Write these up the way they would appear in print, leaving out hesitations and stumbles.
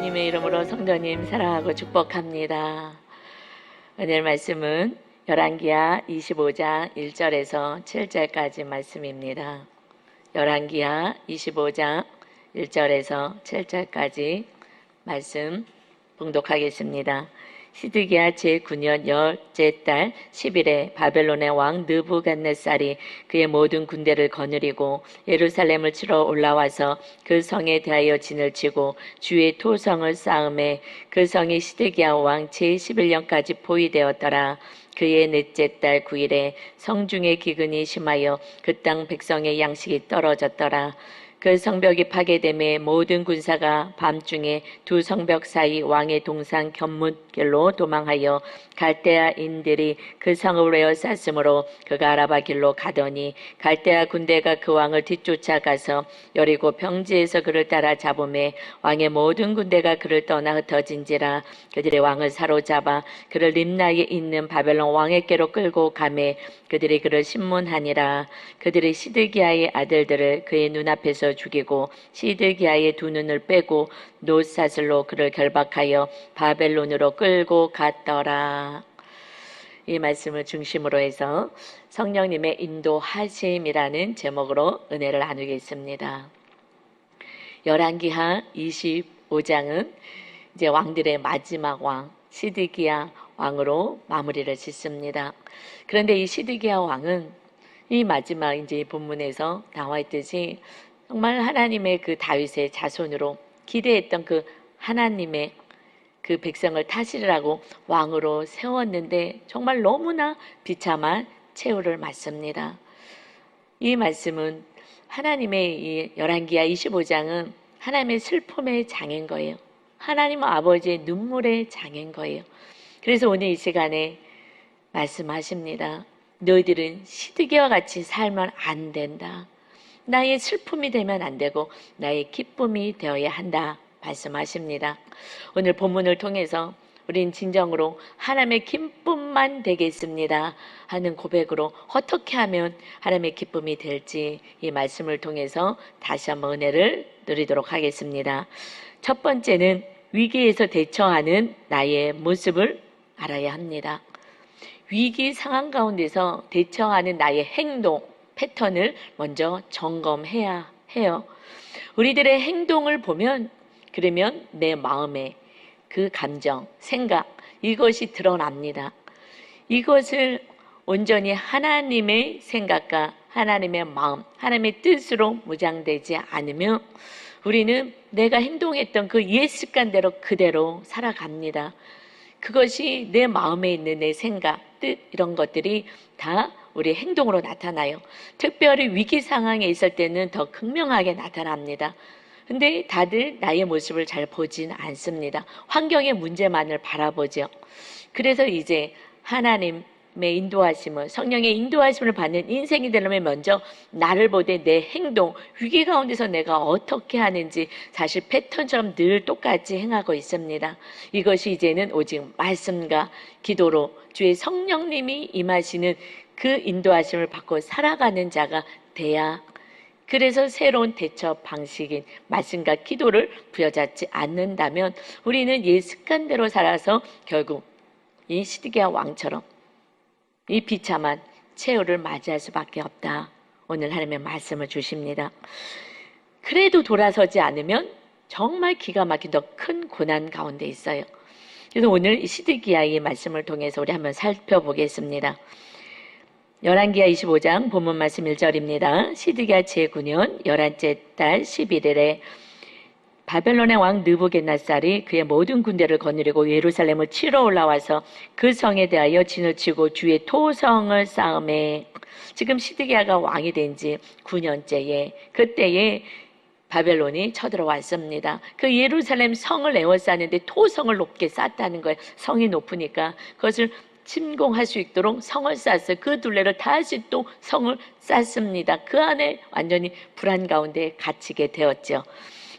예수님의 이름으로 성도님 사랑하고 축복합니다. 오늘 말씀은 열왕기하 25장 1절에서 7절까지 말씀입니다. 열왕기하 25장 1절에서 7절까지 말씀 봉독하겠습니다. 시드기야 제9년 열째 달 10일에 바벨론의 왕 느부갓네살이 그의 모든 군대를 거느리고 예루살렘을 치러 올라와서 그 성에 대하여 진을 치고 주의 토성을 쌓음에 그 성이 시드기야 왕 제11년까지 포위되었더라. 그의 넷째 달 9일에 성중의 기근이 심하여 그 땅 백성의 양식이 떨어졌더라. 그 성벽이 파괴됨에 모든 군사가 밤중에 두 성벽 사이 왕의 동산 견문길로 도망하여 갈대아인들이 그 성을 에워쌌으므로 그가 아라바 길로 가더니 갈대아 군대가 그 왕을 뒤쫓아가서 여리고 평지에서 그를 따라 잡음에 왕의 모든 군대가 그를 떠나 흩어진지라. 그들의 왕을 사로잡아 그를 림나에 있는 바벨론 왕에게로 끌고 가매 그들이 그를 신문하니라. 그들이 시드기야의 아들들을 그의 눈앞에서 죽이고 시드기야의 두 눈을 빼고 놋사슬로 그를 결박하여 바벨론으로 끌고 갔더라. 이 말씀을 중심으로 해서 성령님의 인도하심이라는 제목으로 은혜를 나누겠습니다. 열왕기하 25장은 이제 왕들의 마지막 왕 시드기야 왕으로 마무리를 짓습니다. 그런데 이 시드기야 왕은 이 마지막 이제 본문에서 나와 있듯이 정말 하나님의 그 다윗의 자손으로 기대했던 그 하나님의 그 백성을 다스리라고 왕으로 세웠는데 정말 너무나 비참한 최후를 맞습니다. 이 말씀은 하나님의 이 열왕기하 25장은 하나님의 슬픔의 장인 거예요. 하나님 아버지의 눈물의 장인 거예요. 그래서 오늘 이 시간에 말씀하십니다. 너희들은 시드기야와 같이 살면 안 된다. 나의 슬픔이 되면 안 되고 나의 기쁨이 되어야 한다 말씀하십니다. 오늘 본문을 통해서 우린 진정으로 하나님의 기쁨만 되겠습니다 하는 고백으로 어떻게 하면 하나님의 기쁨이 될지 이 말씀을 통해서 다시 한번 은혜를 누리도록 하겠습니다. 첫 번째는 위기에서 대처하는 나의 모습을 알아야 합니다. 위기 상황 가운데서 대처하는 나의 행동 패턴을 먼저 점검해야 해요. 우리들의 행동을 보면 그러면 내 마음에 그 감정, 생각 이것이 드러납니다. 이것을 온전히 하나님의 생각과 하나님의 마음, 하나님의 뜻으로 무장되지 않으면 우리는 내가 행동했던 그 옛 습관대로 그대로 살아갑니다. 그것이 내 마음에 있는 내 생각, 뜻 이런 것들이 다 우리 행동으로 나타나요. 특별히 위기 상황에 있을 때는 더 극명하게 나타납니다. 근데 다들 나의 모습을 잘 보진 않습니다. 환경의 문제만을 바라보죠. 그래서 이제 하나님의 인도하심을, 성령의 인도하심을 받는 인생이 되려면 먼저 나를 보되 내 행동, 위기 가운데서 내가 어떻게 하는지 사실 패턴처럼 늘 똑같이 행하고 있습니다. 이것이 이제는 오직 말씀과 기도로 주의 성령님이 임하시는 그 인도하심을 받고 살아가는 자가 돼야 그래서 새로운 대처 방식인 말씀과 기도를 부여잡지 않는다면 우리는 옛 습관대로 살아서 결국 이 시드기야 왕처럼 이 비참한 최후를 맞이할 수밖에 없다. 오늘 하나님의 말씀을 주십니다. 그래도 돌아서지 않으면 정말 기가 막힌 더 큰 고난 가운데 있어요. 그래서 오늘 이 시드기야의 말씀을 통해서 우리 한번 살펴보겠습니다. 열왕기하 25장 본문 말씀 1절입니다. 시드기야 제9년 11째 달 11일에 바벨론의 왕 느부갓네살이 그의 모든 군대를 거느리고 예루살렘을 치러 올라와서 그 성에 대하여 진을 치고 주의 토성을 쌓음에 지금 시드기야가 왕이 된 지 9년째에 그때에 바벨론이 쳐들어왔습니다. 그 예루살렘 성을 에워쌌는데 토성을 높게 쌓았다는 거예요. 성이 높으니까 그것을 침공할 수 있도록 성을 쌓았어요. 그 둘레를 다시 또 성을 쌓습니다. 그 안에 완전히 불안 가운데 갇히게 되었죠.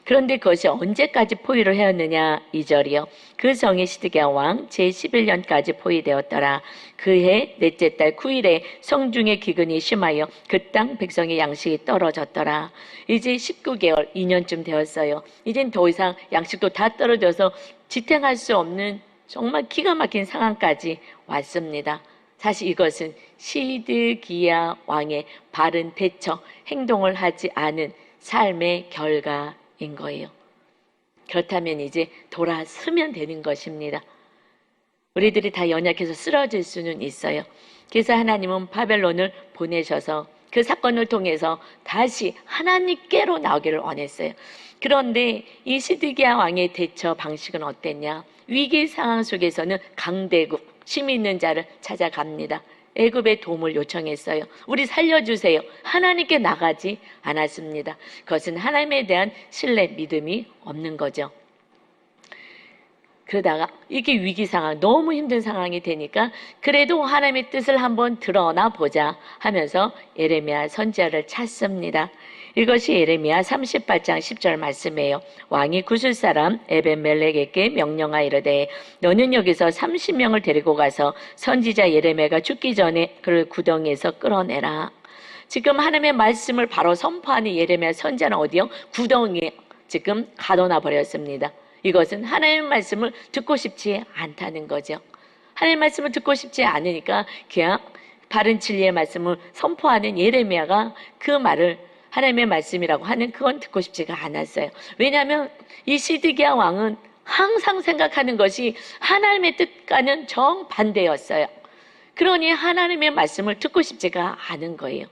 그런데 그것이 언제까지 포위를 하였느냐? 2절이요. 그 성이 시드기야 왕 제11년까지 포위되었더라. 그해 넷째 달 9일에 성중의 기근이 심하여 그 땅 백성의 양식이 떨어졌더라. 이제 19개월, 2년쯤 되었어요. 이젠 더 이상 양식도 다 떨어져서 지탱할 수 없는 정말 기가 막힌 상황까지 왔습니다. 사실 이것은 시드기야 왕의 바른 대처, 행동을 하지 않은 삶의 결과인 거예요. 그렇다면 이제 돌아서면 되는 것입니다. 우리들이 다 연약해서 쓰러질 수는 있어요. 그래서 하나님은 바벨론을 보내셔서 그 사건을 통해서 다시 하나님께로 나오기를 원했어요. 그런데 이 시드기야 왕의 대처 방식은 어땠냐? 위기 상황 속에서는 강대국, 힘이 있는 자를 찾아갑니다. 애굽의 도움을 요청했어요. 우리 살려주세요. 하나님께 나가지 않았습니다. 그것은 하나님에 대한 신뢰, 믿음이 없는 거죠. 그러다가 이게 위기 상황, 너무 힘든 상황이 되니까 그래도 하나님의 뜻을 한번 드러나 보자 하면서 예레미야 선지자를 찾습니다. 이것이 예레미야 38장 10절 말씀이에요. 왕이 구슬 사람 에벤멜렉에게 명령하여 이르되 너는 여기서 30명을 데리고 가서 선지자 예레미야가 죽기 전에 그를 구덩이에서 끌어내라. 지금 하나님의 말씀을 바로 선포하는 예레미야 선지자는 어디요? 구덩이에 지금 가둬놔 버렸습니다. 이것은 하나님의 말씀을 듣고 싶지 않다는 거죠. 하나님의 말씀을 듣고 싶지 않으니까 그냥 바른 진리의 말씀을 선포하는 예레미야가 그 말을 하나님의 말씀이라고 하는 그건 듣고 싶지가 않았어요. 왜냐하면 이 시드기야 왕은 항상 생각하는 것이 하나님의 뜻과는 정반대였어요. 그러니 하나님의 말씀을 듣고 싶지가 않은 거예요.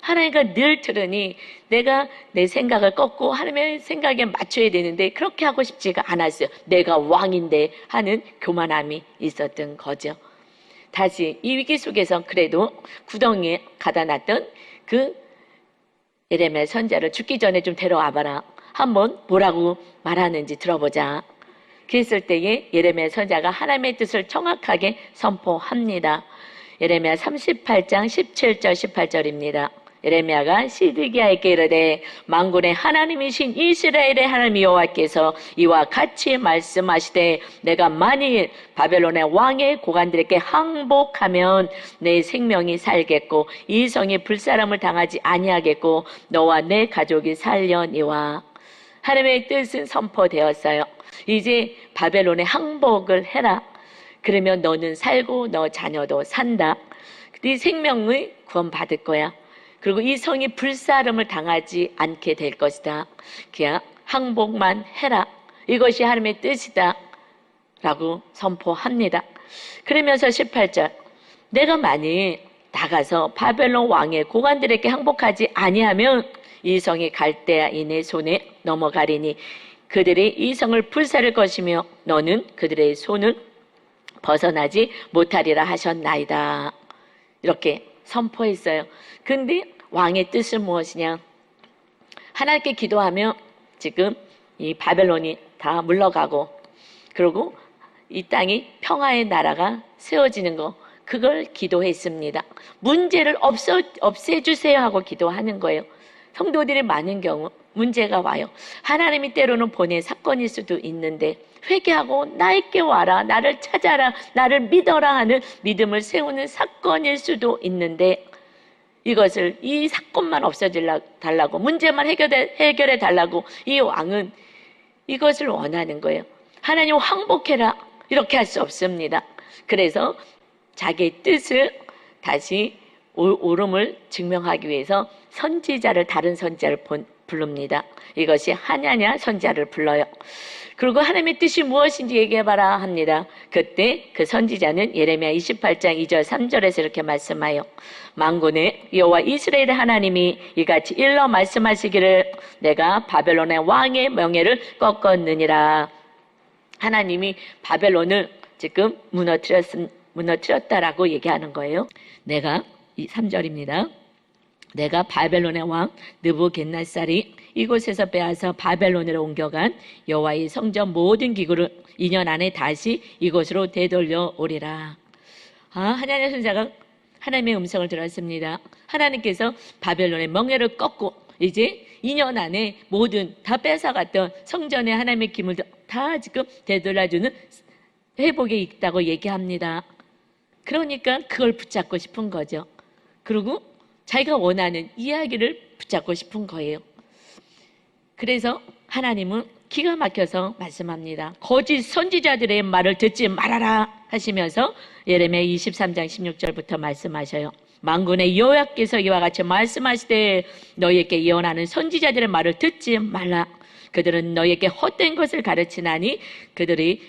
하나님과 늘 들으니 내가 내 생각을 꺾고 하나님의 생각에 맞춰야 되는데 그렇게 하고 싶지가 않았어요. 내가 왕인데 하는 교만함이 있었던 거죠. 다시 이 위기 속에서 그래도 구덩이에 가다 놨던 그 예레미야 선지자를 죽기 전에 좀 데려와봐라. 한번 뭐라고 말하는지 들어보자. 그랬을 때에 예레미야 선지자가 하나님의 뜻을 정확하게 선포합니다. 예레미야 38장 17절 18절입니다. 예레미야가 시드기야에게 이르되 만군의 하나님이신 이스라엘의 하나님 여호와께서 이와 같이 말씀하시되 내가 만일 바벨론의 왕의 고관들에게 항복하면 내 생명이 살겠고 이 성이 불사람을 당하지 아니하겠고 너와 내 가족이 살려니와. 하나님의 뜻은 선포되었어요. 이제 바벨론에 항복을 해라. 그러면 너는 살고 너 자녀도 산다. 네 생명의 구원받을 거야. 그리고 이 성이 불사름을 당하지 않게 될 것이다. 그냥 항복만 해라. 이것이 하나님의 뜻이다. 라고 선포합니다. 그러면서 18절 내가 만일 나가서 바벨론 왕의 고관들에게 항복하지 아니하면 이 성이 갈대아인의 손에 넘어가리니 그들이 이 성을 불사를 것이며 너는 그들의 손을 벗어나지 못하리라 하셨나이다. 이렇게 선포했어요. 근데 왕의 뜻은 무엇이냐? 하나님께 기도하며 지금 이 바벨론이 다 물러가고 그리고 이 땅이 평화의 나라가 세워지는 거 그걸 기도했습니다. 문제를 없애주세요 하고 기도하는 거예요. 성도들이 많은 경우 문제가 와요. 하나님이 때로는 보낸 사건일 수도 있는데 회개하고 나에게 와라, 나를 찾아라, 나를 믿어라 하는 믿음을 세우는 사건일 수도 있는데 이것을 이 사건만 없어달라고 문제만 해결해 달라고 이 왕은 이것을 원하는 거예요. 하나님 항복해라 이렇게 할 수 없습니다. 그래서 자기의 뜻을 다시 옳음을 증명하기 위해서 선지자를 다른 선지자를 부릅니다. 이것이 하냐냐 선지자를 불러요. 그리고 하나님의 뜻이 무엇인지 얘기해봐라 합니다. 그때 그 선지자는 예레미야 28장 2절 3절에서 이렇게 말씀하여 만군의 여호와 이스라엘의 하나님이 이같이 일러 말씀하시기를 내가 바벨론의 왕의 명예를 꺾었느니라. 하나님이 바벨론을 지금 무너뜨렸다라고 얘기하는 거예요. 내가 이 3절입니다. 내가 바벨론의 왕 느부겟네살이 이곳에서 빼앗아 바벨론으로 옮겨간 여호와의 성전 모든 기구를 2년 안에 다시 이곳으로 되돌려 오리라. 하나님의 선지자가 하나님의 음성을 들었습니다. 하나님께서 바벨론의 명예를 꺾고 이제 2년 안에 모든 다 뺏어갔던 성전의 하나님의 기물들 다 지금 되돌아주는 회복에 있다고 얘기합니다. 그러니까 그걸 붙잡고 싶은 거죠. 그리고 자기가 원하는 이야기를 붙잡고 싶은 거예요. 그래서 하나님은 기가 막혀서 말씀합니다. 거짓 선지자들의 말을 듣지 말아라 하시면서 예레미야 23장 16절부터 말씀하셔요. 만군의 여호와께서 이와 같이 말씀하시되 너희에게 예언하는 선지자들의 말을 듣지 말라. 그들은 너희에게 헛된 것을 가르치나니 그들이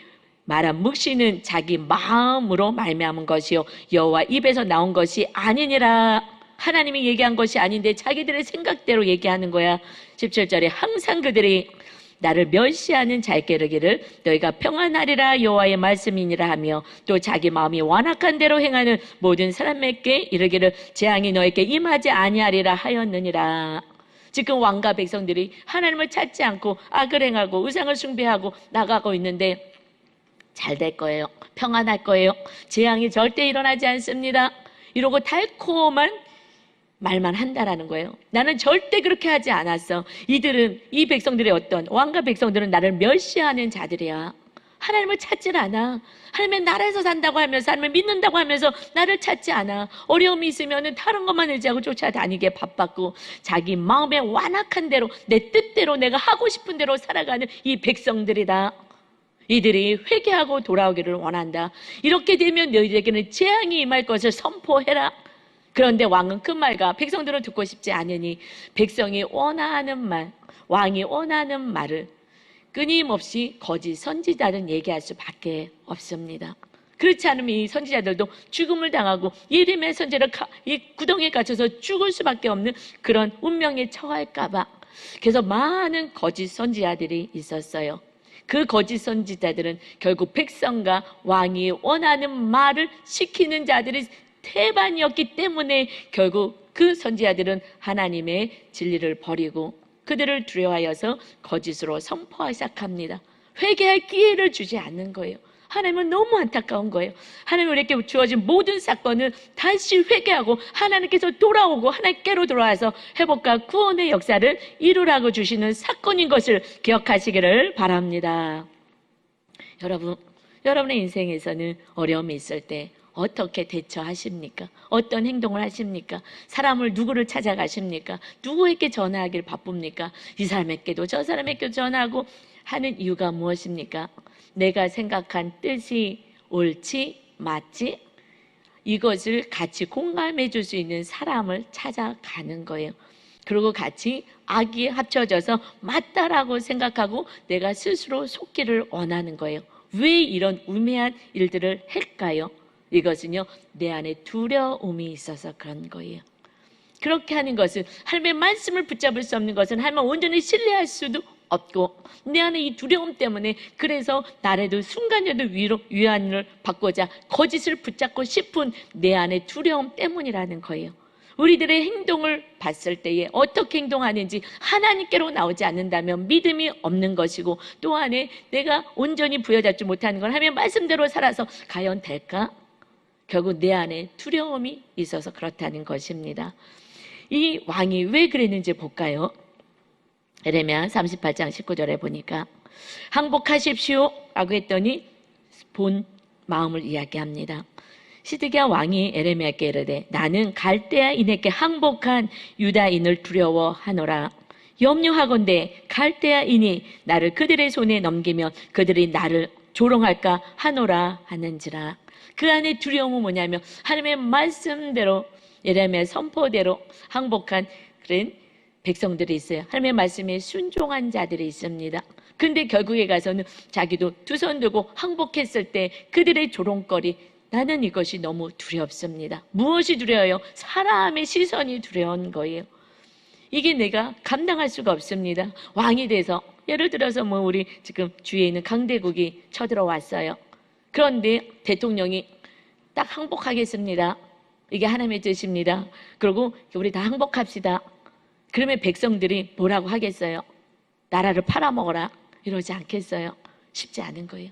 말한 묵시는 자기 마음으로 말미암은 것이요 여호와 입에서 나온 것이 아니니라. 하나님이 얘기한 것이 아닌데 자기들의 생각대로 얘기하는 거야. 17절에 항상 그들이 나를 멸시하는 자에게 이르기를 너희가 평안하리라 여호와의 말씀이니라 하며 또 자기 마음이 완악한 대로 행하는 모든 사람에게 이르기를 재앙이 너에게 임하지 아니하리라 하였느니라. 지금 왕과 백성들이 하나님을 찾지 않고 악을 행하고 우상을 숭배하고 나가고 있는데 잘 될 거예요. 평안할 거예요. 재앙이 절대 일어나지 않습니다. 이러고 달콤한 말만 한다라는 거예요. 나는 절대 그렇게 하지 않았어. 이들은, 이 백성들의 어떤 왕과 백성들은 나를 멸시하는 자들이야. 하나님을 찾질 않아. 하나님의 나라에서 산다고 하면서 하나님을 믿는다고 하면서 나를 찾지 않아. 어려움이 있으면 다른 것만 의지하고 쫓아다니게 바빴고 자기 마음에 완악한 대로 내 뜻대로 내가 하고 싶은 대로 살아가는 이 백성들이다. 이들이 회개하고 돌아오기를 원한다. 이렇게 되면 너희에게는 재앙이 임할 것을 선포해라. 그런데 왕은 그 말과 백성들은 듣고 싶지 않으니 백성이 원하는 말, 왕이 원하는 말을 끊임없이 거짓 선지자들은 얘기할 수밖에 없습니다. 그렇지 않으면 이 선지자들도 죽음을 당하고 예레미야 선지자를 이 구덩이에 갇혀서 죽을 수밖에 없는 그런 운명에 처할까 봐. 그래서 많은 거짓 선지자들이 있었어요. 그 거짓 선지자들은 결국 백성과 왕이 원하는 말을 시키는 자들이 태반이었기 때문에 결국 그 선지자들은 하나님의 진리를 버리고 그들을 두려워하여서 거짓으로 선포하기 시작합니다. 회개할 기회를 주지 않는 거예요. 하나님은 너무 안타까운 거예요. 하나님 우리에게 주어진 모든 사건을 다시 회개하고 하나님께서 돌아오고 하나님께로 돌아와서 회복과 구원의 역사를 이루라고 주시는 사건인 것을 기억하시기를 바랍니다. 여러분의 인생에서는 어려움이 있을 때 어떻게 대처하십니까? 어떤 행동을 하십니까? 사람을 누구를 찾아가십니까? 누구에게 전화하길 바쁩니까? 이 사람에게도 저 사람에게도 전화하고 하는 이유가 무엇입니까? 내가 생각한 뜻이 옳지 맞지? 이것을 같이 공감해 줄 수 있는 사람을 찾아가는 거예요. 그리고 같이 악이 합쳐져서 맞다라고 생각하고 내가 스스로 속기를 원하는 거예요. 왜 이런 우매한 일들을 할까요? 이것은요, 내 안에 두려움이 있어서 그런 거예요. 그렇게 하는 것은 하나님의 말씀을 붙잡을 수 없는 것은 하나님을 온전히 신뢰할 수도 없고 내 안에 이 두려움 때문에 그래서 나라도 순간이라도 위안을 받고자 거짓을 붙잡고 싶은 내 안의 두려움 때문이라는 거예요. 우리들의 행동을 봤을 때에 어떻게 행동하는지 하나님께로 나오지 않는다면 믿음이 없는 것이고 또 안에 내가 온전히 부여잡지 못하는 걸 하나님의 말씀대로 살아서 과연 될까? 결국 내 안에 두려움이 있어서 그렇다는 것입니다. 이 왕이 왜 그랬는지 볼까요? 예레미야 38장 19절에 보니까 항복하십시오 라고 했더니 본 마음을 이야기합니다. 시드기야 왕이 예레미야께 이르되 나는 갈대아인에게 항복한 유다인을 두려워하노라. 염려하건대 갈대아인이 나를 그들의 손에 넘기면 그들이 나를 조롱할까 하노라 하는지라. 그 안에 두려움은 뭐냐면 하나님의 말씀대로 예레미야 선포대로 항복한 그런 백성들이 있어요. 하나님의 말씀에 순종한 자들이 있습니다. 근데 결국에 가서는 자기도 두 손 들고 항복했을 때 그들의 조롱거리, 나는 이것이 너무 두렵습니다. 무엇이 두려워요? 사람의 시선이 두려운 거예요. 이게 내가 감당할 수가 없습니다. 왕이 돼서 예를 들어서 우리 지금 주위에 있는 강대국이 쳐들어왔어요. 그런데 대통령이 딱 항복하겠습니다. 이게 하나님의 뜻입니다. 그리고 우리 다 항복합시다. 그러면 백성들이 뭐라고 하겠어요? 나라를 팔아먹어라 이러지 않겠어요? 쉽지 않은 거예요.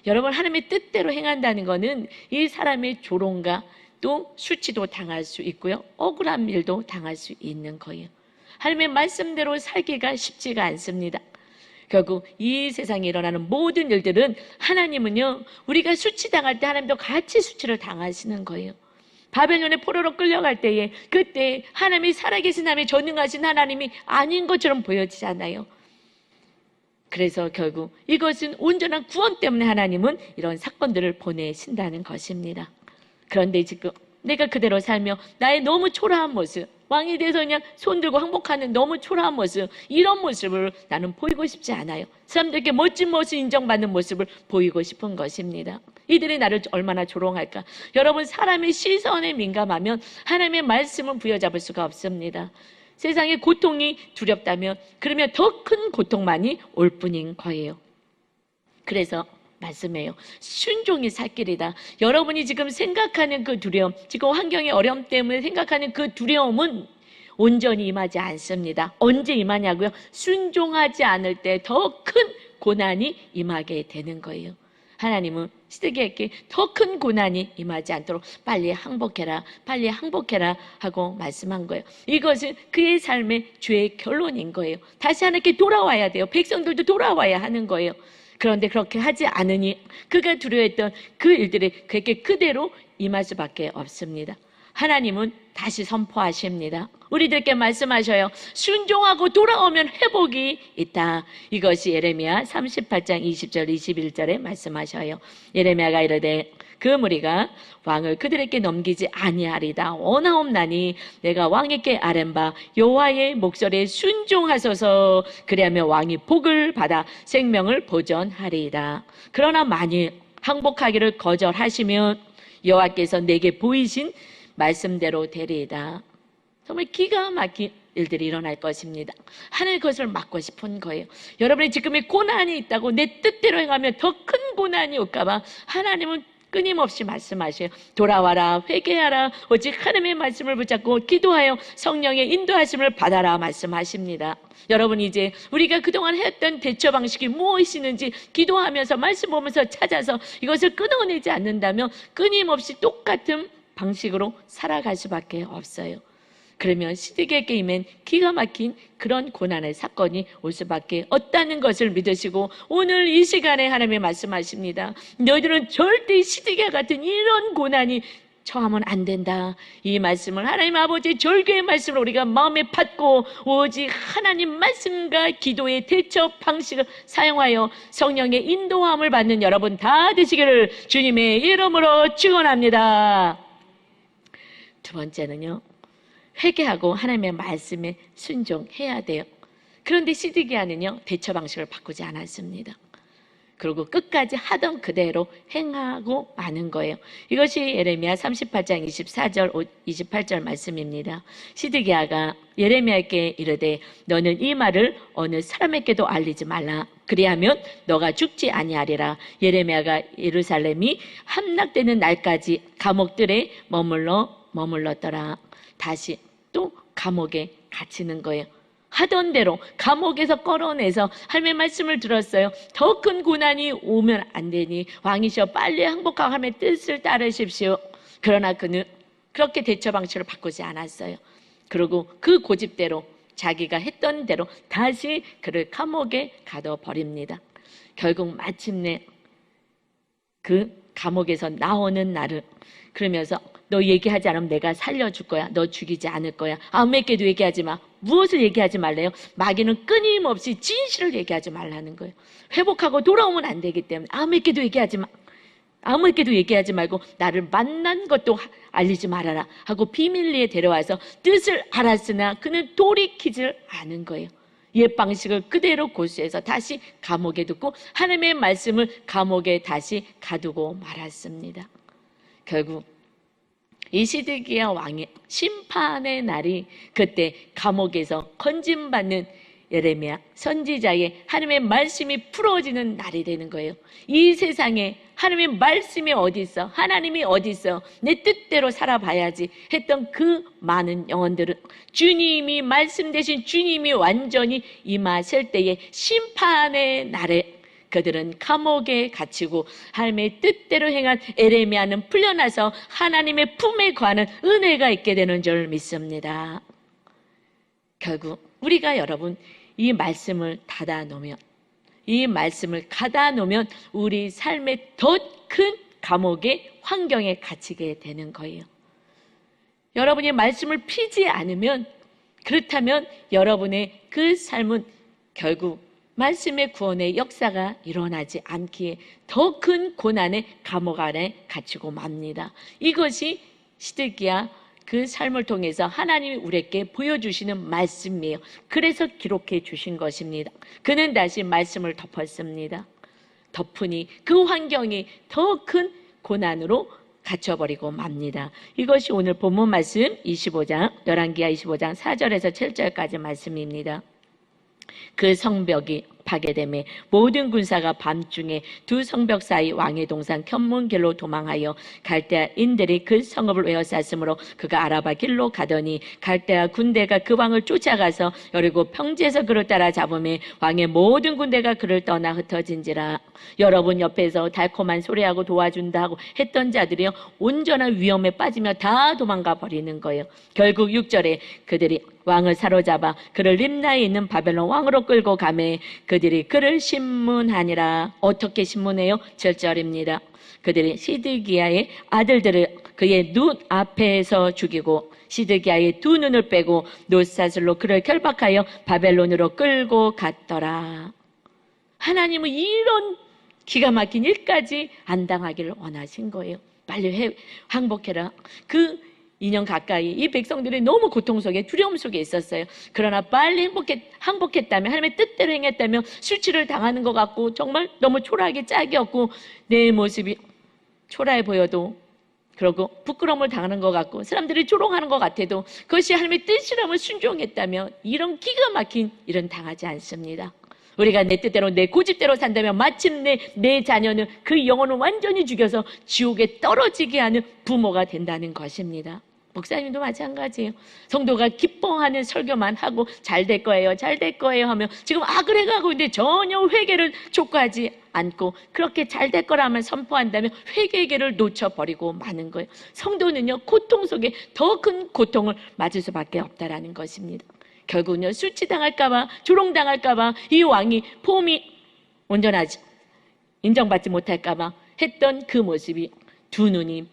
여러분, 하나님의 뜻대로 행한다는 것은 이 사람의 조롱과 또 수치도 당할 수 있고요, 억울한 일도 당할 수 있는 거예요. 하나님의 말씀대로 살기가 쉽지가 않습니다. 결국 이 세상에 일어나는 모든 일들은 하나님은요, 우리가 수치당할 때 하나님도 같이 수치를 당하시는 거예요. 바벨론의 포로로 끌려갈 때에 그때 하나님이 살아계신 하나님이 전능하신 하나님이 아닌 것처럼 보여지잖아요. 그래서 결국 이것은 온전한 구원 때문에 하나님은 이런 사건들을 보내신다는 것입니다. 그런데 지금 내가 그대로 살며 나의 너무 초라한 모습, 왕이 돼서 그냥 손들고 항복하는 너무 초라한 모습, 이런 모습을 나는 보이고 싶지 않아요. 사람들에게 멋진 모습 인정받는 모습을 보이고 싶은 것입니다. 이들이 나를 얼마나 조롱할까. 여러분, 사람의 시선에 민감하면 하나님의 말씀은 부여잡을 수가 없습니다. 세상의 고통이 두렵다면 그러면 더 큰 고통만이 올 뿐인 거예요. 그래서 말씀해요. 순종이 살 길이다. 여러분이 지금 생각하는 그 두려움, 지금 환경의 어려움 때문에 생각하는 그 두려움은 온전히 임하지 않습니다. 언제 임하냐고요? 순종하지 않을 때 더 큰 고난이 임하게 되는 거예요. 하나님은 시드기야에게 더 큰 고난이 임하지 않도록 빨리 항복해라, 빨리 항복해라 하고 말씀한 거예요. 이것은 그의 삶의 죄의 결론인 거예요. 다시 하나님께 돌아와야 돼요. 백성들도 돌아와야 하는 거예요. 그런데 그렇게 하지 않으니 그가 두려워했던 그 일들이 그에게 그대로 임할 수밖에 없습니다. 하나님은 다시 선포하십니다. 우리들께 말씀하셔요. 순종하고 돌아오면 회복이 있다. 이것이 예레미야 38장 20절 21절에 말씀하셔요. 예레미야가 이르되 그 무리가 왕을 그들에게 넘기지 아니하리다. 원하옵나니 내가 왕에게 아뢰는 바 여호와의 목소리에 순종하소서. 그리하면 왕이 복을 받아 생명을 보전하리이다. 그러나 만일 항복하기를 거절하시면 여호와께서 내게 보이신 말씀대로 되리이다. 정말 기가 막힌 일들이 일어날 것입니다. 하늘 그것을 막고 싶은 거예요. 여러분이 지금의 고난이 있다고 내 뜻대로 행하면 더 큰 고난이 올까봐 하나님은 끊임없이 말씀하셔요. 돌아와라, 회개하라, 오직 하나님의 말씀을 붙잡고 기도하여 성령의 인도하심을 받아라 말씀하십니다. 여러분, 이제 우리가 그동안 했던 대처 방식이 무엇이는지 기도하면서 말씀 보면서 찾아서 이것을 끊어내지 않는다면 끊임없이 똑같은 방식으로 살아갈 수밖에 없어요. 그러면 시드기야에게 임한 기가 막힌 그런 고난의 사건이 올 수밖에 없다는 것을 믿으시고 오늘 이 시간에 하나님이 말씀하십니다. 너희들은 절대 시드기야 같은 이런 고난이 처하면 안 된다. 이 말씀을 하나님 아버지의 절개의 말씀을 우리가 마음에 받고 오직 하나님 말씀과 기도의 대처 방식을 사용하여 성령의 인도함을 받는 여러분 다 되시기를 주님의 이름으로 축원합니다. 두 번째는요, 회개하고 하나님의 말씀에 순종해야 돼요. 그런데 시드기야는요, 대처 방식을 바꾸지 않았습니다. 그리고 끝까지 하던 그대로 행하고 마는 거예요. 이것이 예레미야 38장 24절 28절 말씀입니다. 시드기야가 예레미야에게 이르되 너는 이 말을 어느 사람에게도 알리지 말라. 그리하면 너가 죽지 아니하리라. 예레미야가 예루살렘이 함락되는 날까지 감옥들에 머물렀더라. 다시 또 감옥에 갇히는 거예요. 하던 대로 감옥에서 끌어내서 하나님의 말씀을 들었어요. 더 큰 고난이 오면 안 되니 왕이시여 빨리 항복하고 하나님의 뜻을 따르십시오. 그러나 그는 그렇게 대처 방식을 바꾸지 않았어요. 그리고 그 고집대로 자기가 했던 대로 다시 그를 감옥에 가둬버립니다. 결국 마침내 그 감옥에서 나오는 날을 그러면서 너 얘기하지 않으면 내가 살려줄 거야. 너 죽이지 않을 거야. 아무에게도 얘기하지 마. 무엇을 얘기하지 말래요? 마귀는 끊임없이 진실을 얘기하지 말라는 거예요. 회복하고 돌아오면 안 되기 때문에 아무에게도 얘기하지 마. 아무에게도 얘기하지 말고 나를 만난 것도 알리지 말아라 하고 비밀리에 데려와서 뜻을 알았으나 그는 돌이키질 않은 거예요. 옛 방식을 그대로 고수해서 다시 감옥에 두고 하나님의 말씀을 감옥에 다시 가두고 말았습니다. 결국 이 시드기야 왕의 심판의 날이 그때 감옥에서 건짐받는 예레미야 선지자의 하나님의 말씀이 풀어지는 날이 되는 거예요. 이 세상에 하나님의 말씀이 어디 있어? 하나님이 어디 있어? 내 뜻대로 살아봐야지 했던 그 많은 영혼들은 주님이 말씀 대신 주님이 완전히 임하실 때의 심판의 날에 그들은 감옥에 갇히고 하나님의 뜻대로 행한 예레미야는 풀려나서 하나님의 품에 관한 은혜가 있게 되는 줄 믿습니다. 결국 우리가 여러분 이 말씀을 닫아 놓으면, 이 말씀을 가다 놓으면 우리 삶의 더 큰 감옥의 환경에 갇히게 되는 거예요. 여러분이 말씀을 피지 않으면, 그렇다면 여러분의 그 삶은 결국 말씀의 구원의 역사가 일어나지 않기에 더 큰 고난의 감옥 안에 갇히고 맙니다. 이것이 시드기야 그 삶을 통해서 하나님이 우리에게 보여주시는 말씀이에요. 그래서 기록해 주신 것입니다. 그는 다시 말씀을 덮었습니다. 덮으니 그 환경이 더 큰 고난으로 갇혀버리고 맙니다. 이것이 오늘 본문 말씀 25장, 열왕기하 25장 4절에서 7절까지 말씀입니다. 그 성벽이 파괴됨에 모든 군사가 밤중에 두 성벽 사이 왕의 동산 켐문길로 도망하여 갈대아인들이 그 성읍을 에워쌌으므로 그가 아라바 길로 가더니 갈대아 군대가 그 왕을 쫓아가서 여리고 평지에서 그를 따라잡으며 왕의 모든 군대가 그를 떠나 흩어진지라. 여러분 옆에서 달콤한 소리하고 도와준다고 했던 자들이요 온전한 위험에 빠지며 다 도망가 버리는 거예요. 결국 6절에 그들이 왕을 사로잡아 그를 림나에 있는 바벨론 왕으로 끌고 가매 그들이 그를 신문하니라. 어떻게 신문해요? 7절입니다. 그들이 시드기야의 아들들을 그의 눈 앞에서 죽이고 시드기야의 두 눈을 빼고 놋사슬로 그를 결박하여 바벨론으로 끌고 갔더라. 하나님은 이런 기가 막힌 일까지 안 당하기를 원하신 거예요. 빨리 항복해라. 그 2년 가까이 이 백성들이 너무 고통 속에 두려움 속에 있었어요. 그러나 빨리 항복했다면, 하나님의 뜻대로 행했다면 술 취를 당하는 것 같고 정말 너무 초라하게 짝이었고 내 모습이 초라해 보여도 그러고 부끄러움을 당하는 것 같고 사람들이 조롱하는 것 같아도 그것이 하나님의 뜻이라면 순종했다면 이런 기가 막힌 일은 당하지 않습니다. 우리가 내 뜻대로 내 고집대로 산다면 마침내 내 자녀는 그 영혼을 완전히 죽여서 지옥에 떨어지게 하는 부모가 된다는 것입니다. 목사님도 마찬가지예요. 성도가 기뻐하는 설교만 하고 잘 될 거예요, 잘 될 거예요 하면 지금 악을 해가고 있는데 전혀 회개를 촉구하지 않고 그렇게 잘 될 거라면 선포한다면 회개의 길을 놓쳐버리고 마는 거예요. 성도는요 고통 속에 더 큰 고통을 맞을 수밖에 없다라는 것입니다. 결국은요 수치당할까봐 조롱당할까봐 이 왕이 폼이 온전하지 인정받지 못할까봐 했던 그 모습이 두 눈이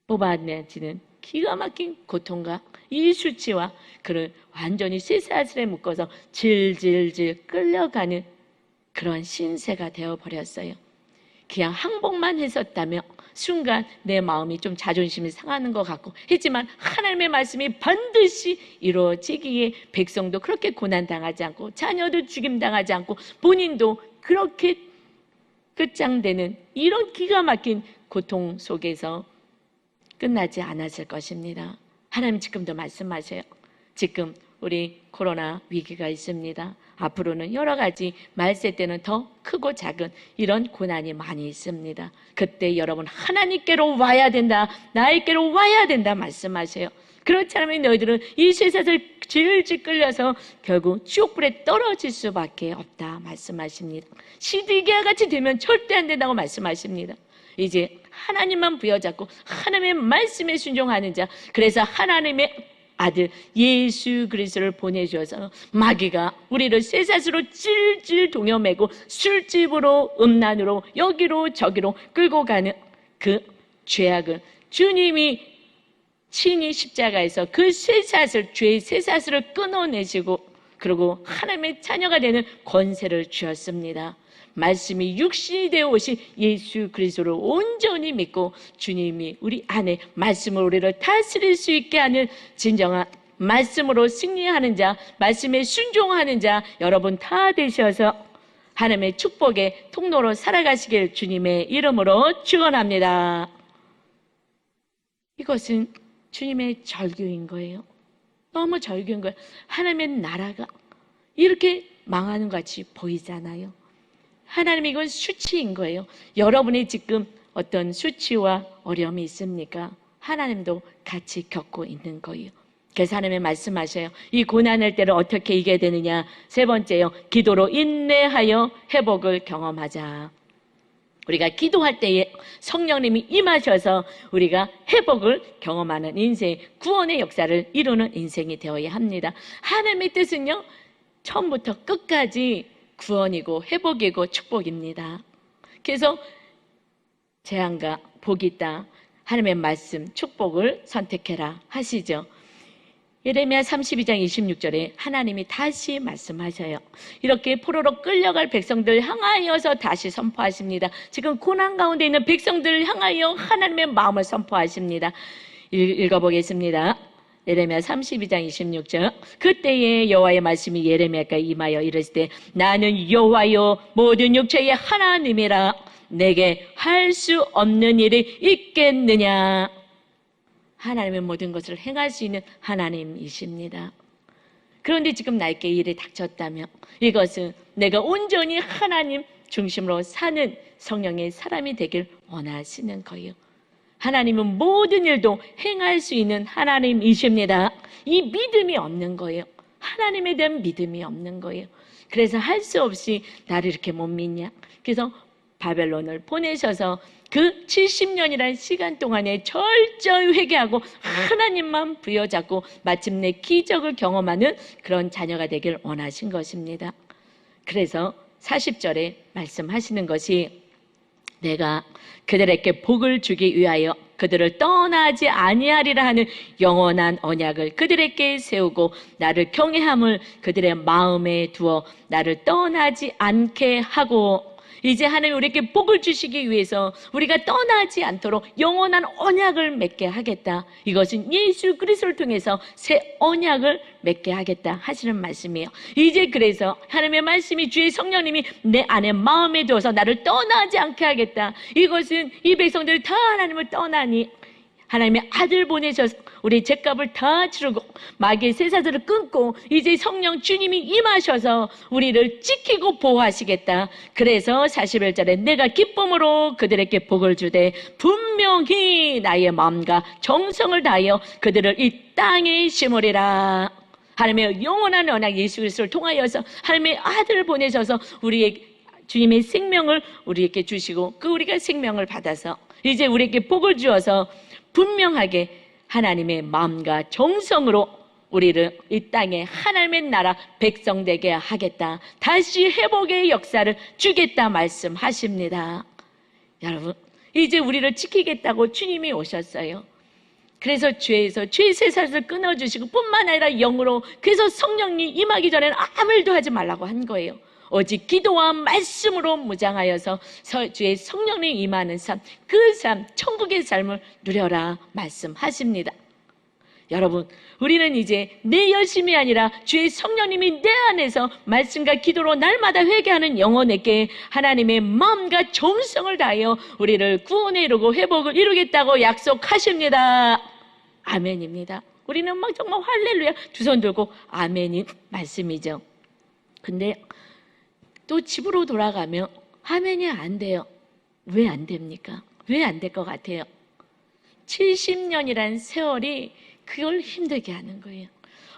뽑아내지는 기가 막힌 고통과 이 수치와 그를 완전히 쇠사슬에 묶어서 질질질 끌려가는 그런 신세가 되어버렸어요. 그냥 항복만 했었다면 순간 내 마음이 좀 자존심이 상하는 것 같고 했지만 하나님의 말씀이 반드시 이루어지기에 백성도 그렇게 고난당하지 않고 자녀도 죽임당하지 않고 본인도 그렇게 끝장되는 이런 기가 막힌 고통 속에서 끝나지 않았을 것입니다. 하나님 지금도 말씀하세요. 지금 우리 코로나 위기가 있습니다. 앞으로는 여러 가지 말세 때는 더 크고 작은 이런 고난이 많이 있습니다. 그때 여러분 하나님께로 와야 된다, 나에게로 와야 된다 말씀하세요. 그렇지 않으면 너희들은 이 쇠사슬 질질 끌려서 결국 지옥불에 떨어질 수밖에 없다 말씀하십니다. 시드기야 같이 되면 절대 안 된다고 말씀하십니다. 이제 하나님만 부여잡고 하나님의 말씀에 순종하는 자, 그래서 하나님의 아들 예수 그리스도를 보내주셔서 마귀가 우리를 쇠사슬로 찔찔 동여매고 술집으로 음란으로 여기로 저기로 끌고 가는 그 죄악을 주님이 친히 십자가에서 그 쇠사슬, 죄의 쇠사슬을 끊어내시고 그리고 하나님의 자녀가 되는 권세를 주셨습니다. 말씀이 육신이 되어 오신 예수 그리스도를 온전히 믿고 주님이 우리 안에 말씀으로 우리를 다스릴 수 있게 하는 진정한 말씀으로 승리하는 자, 말씀에 순종하는 자 여러분 다 되셔서 하나님의 축복의 통로로 살아가시길 주님의 이름으로 축원합니다. 이것은 주님의 절규인 거예요. 너무 절규인 거예요. 하나님의 나라가 이렇게 망하는 것 같이 보이잖아요. 하나님 이건 수치인 거예요. 여러분이 지금 어떤 수치와 어려움이 있습니까? 하나님도 같이 겪고 있는 거예요. 그래서 하나님의 말씀하셔요. 이 고난의 때를 어떻게 이겨야 되느냐? 세 번째요. 기도로 인내하여 회복을 경험하자. 우리가 기도할 때에 성령님이 임하셔서 우리가 회복을 경험하는 인생, 구원의 역사를 이루는 인생이 되어야 합니다. 하나님의 뜻은요, 처음부터 끝까지 구원이고 회복이고 축복입니다. 그래서 재앙과 복이 있다. 하나님의 말씀, 축복을 선택해라 하시죠. 예레미야 32장 26절에 하나님이 다시 말씀하셔요. 이렇게 포로로 끌려갈 백성들 향하여서 다시 선포하십니다. 지금 고난 가운데 있는 백성들 향하여 하나님의 마음을 선포하십니다. 읽어보겠습니다. 예레미야 32장 26절. 그때에 여호와의 말씀이 예레미야께 임하여 이르실 때, 나는 여호와여 모든 육체의 하나님이라. 내게 할 수 없는 일이 있겠느냐. 하나님의 모든 것을 행할 수 있는 하나님이십니다. 그런데 지금 나에게 일이 닥쳤다면 이것은 내가 온전히 하나님 중심으로 사는 성령의 사람이 되길 원하시는 거예요. 하나님은 모든 일도 행할 수 있는 하나님이십니다. 이 믿음이 없는 거예요. 하나님에 대한 믿음이 없는 거예요. 그래서 할 수 없이 나를 이렇게 못 믿냐. 그래서 바벨론을 보내셔서 그 70년이라는 시간 동안에 철저히 회개하고 하나님만 부여잡고 마침내 기적을 경험하는 그런 자녀가 되길 원하신 것입니다. 그래서 40절에 말씀하시는 것이, 내가 그들에게 복을 주기 위하여 그들을 떠나지 아니하리라 하는 영원한 언약을 그들에게 세우고 나를 경외함을 그들의 마음에 두어 나를 떠나지 않게 하고, 이제 하나님 우리에게 복을 주시기 위해서 우리가 떠나지 않도록 영원한 언약을 맺게 하겠다. 이것은 예수 그리스도를 통해서 새 언약을 맺게 하겠다 하시는 말씀이에요. 이제 그래서 하나님의 말씀이 주의 성령님이 내 안에 마음에 두어서 나를 떠나지 않게 하겠다. 이것은 이 백성들이 다 하나님을 떠나니 하나님의 아들 보내셔서 우리 죄값을 다 치르고 마귀의 쇠사슬을 끊고 이제 성령 주님이 임하셔서 우리를 지키고 보호하시겠다. 그래서 41절에 내가 기쁨으로 그들에게 복을 주되 분명히 나의 마음과 정성을 다하여 그들을 이 땅에 심으리라. 하나님의 영원한 언약 예수 그리스도를 통하여서 하나님의 아들을 보내셔서 우리의 주님의 생명을 우리에게 주시고 그 우리가 생명을 받아서 이제 우리에게 복을 주어서 분명하게 하나님의 마음과 정성으로 우리를 이 땅에 하나님의 나라 백성 되게 하겠다. 다시 회복의 역사를 주겠다 말씀하십니다. 여러분, 이제 우리를 지키겠다고 주님이 오셨어요. 그래서 죄에서 죄의 쇠사슬을 끊어주시고 뿐만 아니라 영으로, 그래서 성령이 임하기 전에는 아무 일도 하지 말라고 한 거예요. 오직 기도와 말씀으로 무장하여서 주의 성령이 임하는 삶, 그 삶, 천국의 삶을 누려라 말씀하십니다. 여러분, 우리는 이제 내 열심이 아니라 주의 성령님이 내 안에서 말씀과 기도로 날마다 회개하는 영혼에게 하나님의 마음과 정성을 다하여 우리를 구원에 이루고 회복을 이루겠다고 약속하십니다. 아멘입니다. 우리는 막 정말 할렐루야 두 손 들고 아멘인 말씀이죠. 근데 또 집으로 돌아가면 아멘이 안 돼요. 왜 안 됩니까? 왜 안 될 것 같아요? 70년이란 세월이 그걸 힘들게 하는 거예요.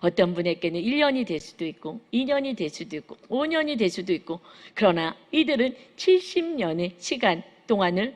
어떤 분에게는 1년이 될 수도 있고 2년이 될 수도 있고 5년이 될 수도 있고, 그러나 이들은 70년의 시간 동안을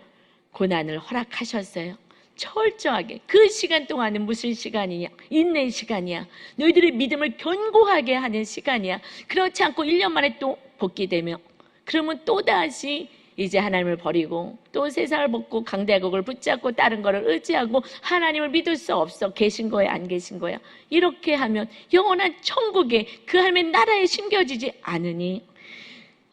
고난을 허락하셨어요. 철저하게. 그 시간 동안은 무슨 시간이냐? 인내의 시간이야. 너희들의 믿음을 견고하게 하는 시간이야. 그렇지 않고 1년 만에 또 복귀되며, 그러면 또다시 이제 하나님을 버리고 또 세상을 벗고 강대국을 붙잡고 다른 거를 의지하고 하나님을 믿을 수 없어. 계신 거야 안 계신 거야? 이렇게 하면 영원한 천국에 그 하나님의 나라에 심겨지지 않으니,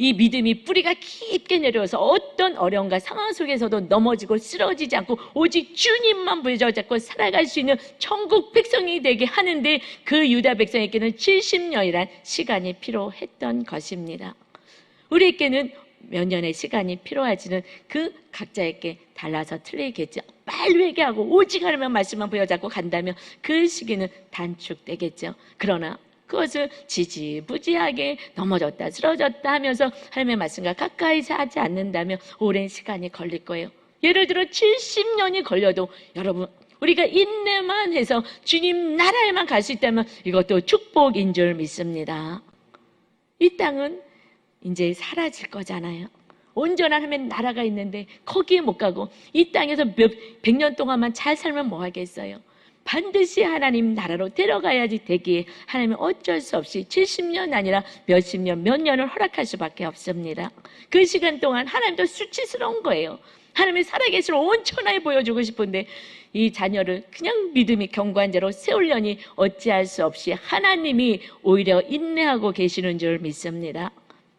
이 믿음이 뿌리가 깊게 내려와서 어떤 어려움과 상황 속에서도 넘어지고 쓰러지지 않고 오직 주님만 부여잡고 살아갈 수 있는 천국 백성이 되게 하는데, 그 유다 백성에게는 70년이란 시간이 필요했던 것입니다. 우리에게는 몇 년의 시간이 필요하지는 그 각자에게 달라서 틀리겠죠. 빨리 회개하고 오직 하나님의 말씀만 부여잡고 간다면 그 시기는 단축되겠죠. 그러나 그것을 지지부지하게 넘어졌다 쓰러졌다 하면서 하나님의 말씀과 가까이 하지 않는다면 오랜 시간이 걸릴 거예요. 예를 들어 70년이 걸려도 여러분, 우리가 인내만 해서 주님 나라에만 갈 수 있다면 이것도 축복인 줄 믿습니다. 이 땅은 이제 사라질 거잖아요. 온전한 하나님의 나라가 있는데 거기에 못 가고 이 땅에서 몇 100년 동안만 잘 살면 뭐 하겠어요? 반드시 하나님 나라로 데려가야지 되기에 하나님은 어쩔 수 없이 70년 아니라 몇십 년, 몇 년을 허락할 수밖에 없습니다. 그 시간 동안 하나님도 수치스러운 거예요. 하나님이 살아계시는 온천하에 보여주고 싶은데 이 자녀를 그냥 믿음이 견고한 자로 세우려니 어찌할 수 없이 하나님이 오히려 인내하고 계시는 줄 믿습니다.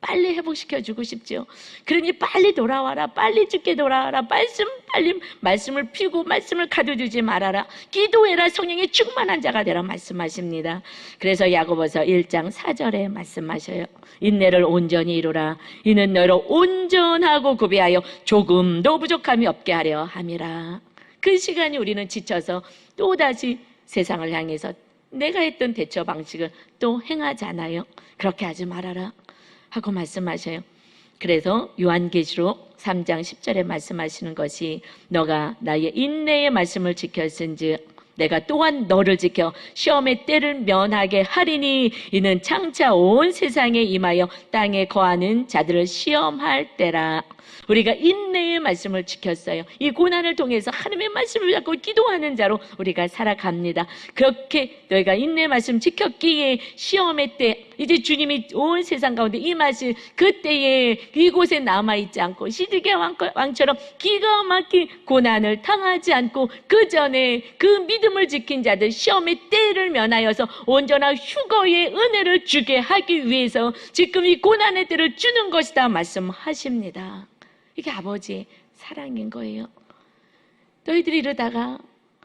빨리 회복시켜주고 싶죠. 그러니 빨리 돌아와라. 빨리 죽게 돌아와라. 빨리 말씀을 피우고 말씀을 가둬두지 말아라. 기도해라. 성령이 충만한 자가 되라 말씀하십니다. 그래서 야고보서 1장 4절에 말씀하셔요. 인내를 온전히 이루라. 이는 너로 온전하고 구비하여 조금도 부족함이 없게 하려 함이라. 그 시간이 우리는 지쳐서 또다시 세상을 향해서 내가 했던 대처 방식을 또 행하잖아요. 그렇게 하지 말아라 하고 말씀하셔요. 그래서 요한계시록 3장 10절에 말씀하시는 것이 너가 나의 인내의 말씀을 지켰은즉 내가 또한 너를 지켜 시험의 때를 면하게 하리니 이는 장차 온 세상에 임하여 땅에 거하는 자들을 시험할 때라. 우리가 인내의 말씀을 지켰어요. 이 고난을 통해서 하나님의 말씀을 잡고 기도하는 자로 우리가 살아갑니다. 그렇게 너희가 인내의 말씀 지켰기에 시험의 때 이제 주님이 온 세상 가운데 임하실 그때에 이곳에 남아있지 않고 시드기야 왕처럼 기가 막힌 고난을 당하지 않고 그 전에 그 믿음을 지킨 자들 시험의 때를 면하여서 온전한 휴거의 은혜를 주게 하기 위해서 지금 이 고난의 때를 주는 것이다 말씀하십니다. 이게 아버지의 사랑인 거예요. 너희들이 이러다가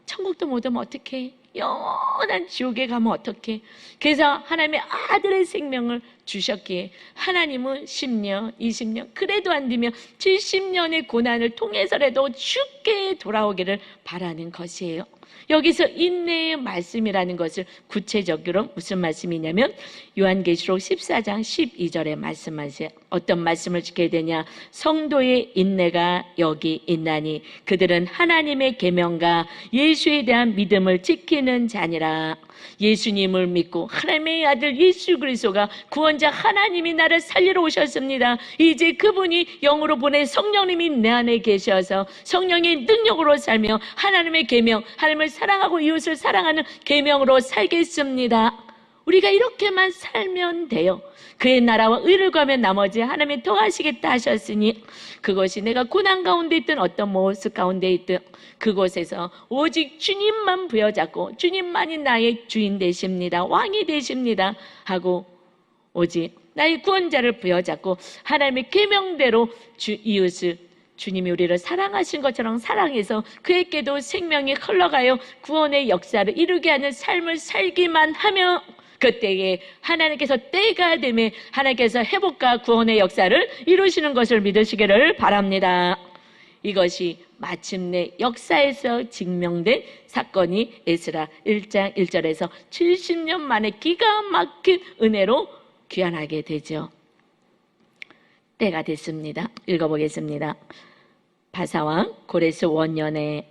천국도 못 오면 어떡해? 영원한 지옥에 가면 어떡해? 그래서 하나님의 아들의 생명을 주셨기에 하나님은 10년, 20년 그래도 안 되면 70년의 고난을 통해서라도 쉽게 돌아오기를 바라는 것이에요. 여기서 인내의 말씀이라는 것을 구체적으로 무슨 말씀이냐면 요한계시록 14장 12절에 말씀하세요. 어떤 말씀을 지켜야 되냐? 성도의 인내가 여기 있나니 그들은 하나님의 계명과 예수에 대한 믿음을 지키는 자니라. 예수님을 믿고 하나님의 아들 예수 그리스도가 구원자 하나님이 나를 살리러 오셨습니다. 이제 그분이 영으로 보낸 성령님이 내 안에 계셔서 성령의 능력으로 살며 하나님의 계명, 하나님을 사랑하고 이웃을 사랑하는 계명으로 살겠습니다. 우리가 이렇게만 살면 돼요. 그의 나라와 의를 구하면 나머지 하나님이 더하시겠다 하셨으니 그것이 내가 고난 가운데 있든 어떤 모습 가운데 있든 그곳에서 오직 주님만 부여잡고 주님만이 나의 주인 되십니다. 왕이 되십니다 하고 오직 나의 구원자를 부여잡고 하나님의 계명대로 이웃을 주님이 우리를 사랑하신 것처럼 사랑해서 그에게도 생명이 흘러가요 구원의 역사를 이루게 하는 삶을 살기만 하며 그때에 하나님께서 때가 되면 하나님께서 회복과 구원의 역사를 이루시는 것을 믿으시기를 바랍니다. 이것이 마침내 역사에서 증명된 사건이 에스라 1장 1절에서 70년 만에 기가 막힌 은혜로 귀환하게 되죠. 때가 됐습니다. 읽어보겠습니다. 바사왕 고레스 원년에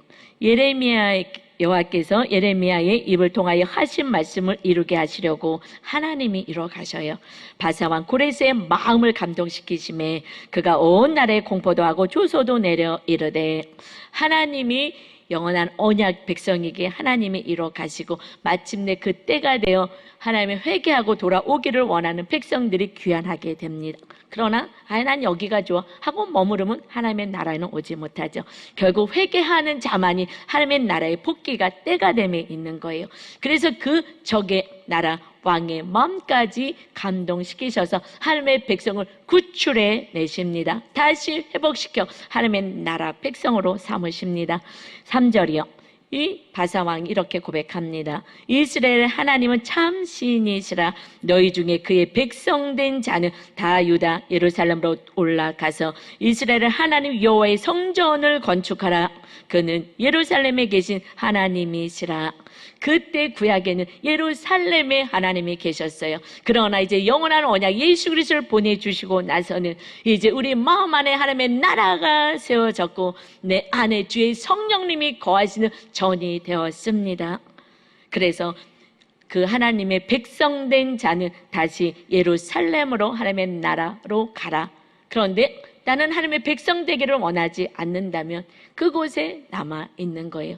여호와께서 예레미야의 입을 통하여 하신 말씀을 이루게 하시려고 하나님이 이루어가셔요. 바사왕 고레스의 마음을 감동시키심에 그가 온 나라에 공포도 하고 조소도 내려 이르되 하나님이 영원한 언약 백성에게 하나님이 이루어가시고 마침내 그 때가 되어 하나님의 회개하고 돌아오기를 원하는 백성들이 귀환하게 됩니다. 그러나 난 여기가 좋아 하고 머무르면 하나님의 나라에는 오지 못하죠. 결국 회개하는 자만이 하나님의 나라의 복귀가 때가 됨에 있는 거예요. 그래서 그 적의 나라 왕의 마음까지 감동시키셔서 하나님의 백성을 구출해 내십니다. 다시 회복시켜 하나님의 나라 백성으로 삼으십니다. 3절이요. 이 바사왕이 이렇게 고백합니다. 이스라엘 하나님은 참 신이시라. 너희 중에 그의 백성된 자는 다 유다 예루살렘으로 올라가서 이스라엘 하나님 여호와의 성전을 건축하라. 그는 예루살렘에 계신 하나님이시라. 그때 구약에는 예루살렘에 하나님이 계셨어요. 그러나 이제 영원한 언약 예수 그리스도를 보내주시고 나서는 이제 우리 마음 안에 하나님의 나라가 세워졌고 내 안에 주의 성령님이 거하시는 전이 되었습니다. 그래서 그 하나님의 백성된 자는 다시 예루살렘으로 하나님의 나라로 가라. 그런데 나는 하나님의 백성 되기를 원하지 않는다면 그곳에 남아 있는 거예요.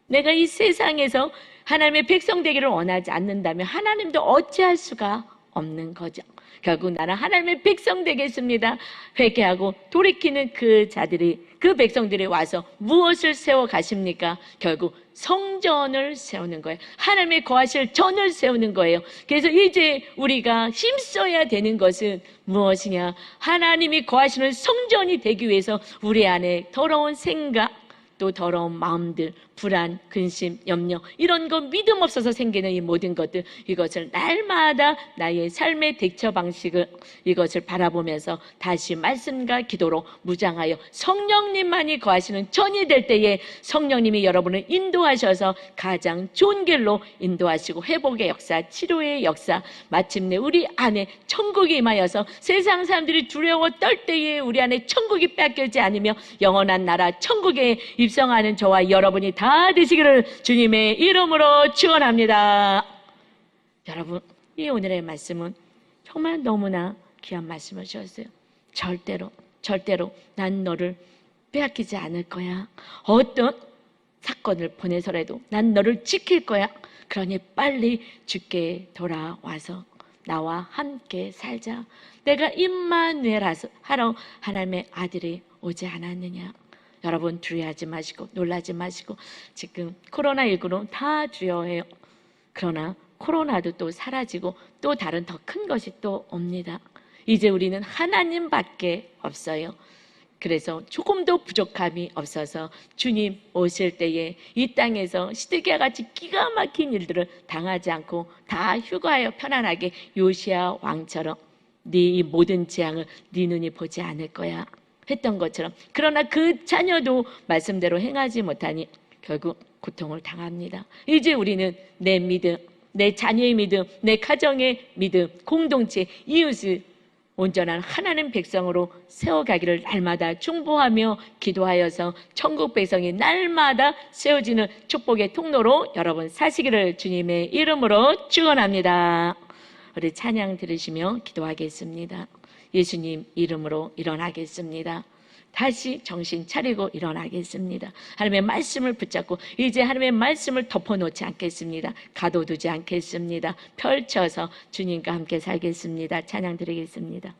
내가 이 세상에서 하나님의 백성 되기를 원하지 않는다면 하나님도 어찌할 수가 없는 거죠. 결국 나는 하나님의 백성 되겠습니다. 회개하고 돌이키는 그 자들이, 그 백성들이 와서 무엇을 세워 가십니까? 결국 성전을 세우는 거예요. 하나님의 거하실 전을 세우는 거예요. 그래서 이제 우리가 힘써야 되는 것은 무엇이냐? 하나님이 거하시는 성전이 되기 위해서 우리 안에 더러운 생각, 또 더러운 마음들, 불안, 근심, 염려, 이런 거 믿음 없어서 생기는 이 모든 것들, 이것을 날마다 나의 삶의 대처 방식을, 이것을 바라보면서 다시 말씀과 기도로 무장하여 성령님만이 거하시는 전이 될 때에 성령님이 여러분을 인도하셔서 가장 좋은 길로 인도하시고 회복의 역사, 치료의 역사, 마침내 우리 안에 천국이 임하여서 세상 사람들이 두려워 떨 때에 우리 안에 천국이 뺏기지 않으며 영원한 나라 천국에 입성하는 저와 여러분이 다 되시기를 주님의 이름으로 축원합니다. 여러분, 이 오늘의 말씀은 정말 너무나 귀한 말씀을 주셨어요. 절대로 난 너를 빼앗기지 않을 거야. 어떤 사건을 보내서라도 난 너를 지킬 거야. 그러니 빨리 주께 돌아와서 나와 함께 살자. 내가 임마누엘 하러 하나님의 아들이 오지 않았느냐. 여러분, 두려워하지 마시고 놀라지 마시고, 지금 코로나19로 다 두려워해요. 그러나 코로나도 또 사라지고 또 다른 더 큰 것이 또 옵니다. 이제 우리는 하나님밖에 없어요. 그래서 조금도 부족함이 없어서 주님 오실 때에 이 땅에서 시드기야 같이 기가 막힌 일들을 당하지 않고 다 휴가하여 편안하게 요시야 왕처럼 네 이 모든 재앙을 네 눈이 보지 않을 거야 했던 것처럼, 그러나 그 자녀도 말씀대로 행하지 못하니 결국 고통을 당합니다. 이제 우리는 내 믿음, 내 자녀의 믿음, 내 가정의 믿음, 공동체, 이웃을 온전한 하나님 백성으로 세워가기를 날마다 중보하며 기도하여서 천국 백성이 날마다 세워지는 축복의 통로로 여러분 사시기를 주님의 이름으로 축원합니다. 우리 찬양 들으시며 기도하겠습니다. 예수님 이름으로 일어나겠습니다. 다시 정신 차리고 일어나겠습니다. 하나님의 말씀을 붙잡고 이제 하나님의 말씀을 덮어놓지 않겠습니다. 가둬두지 않겠습니다. 펼쳐서 주님과 함께 살겠습니다. 찬양 드리겠습니다.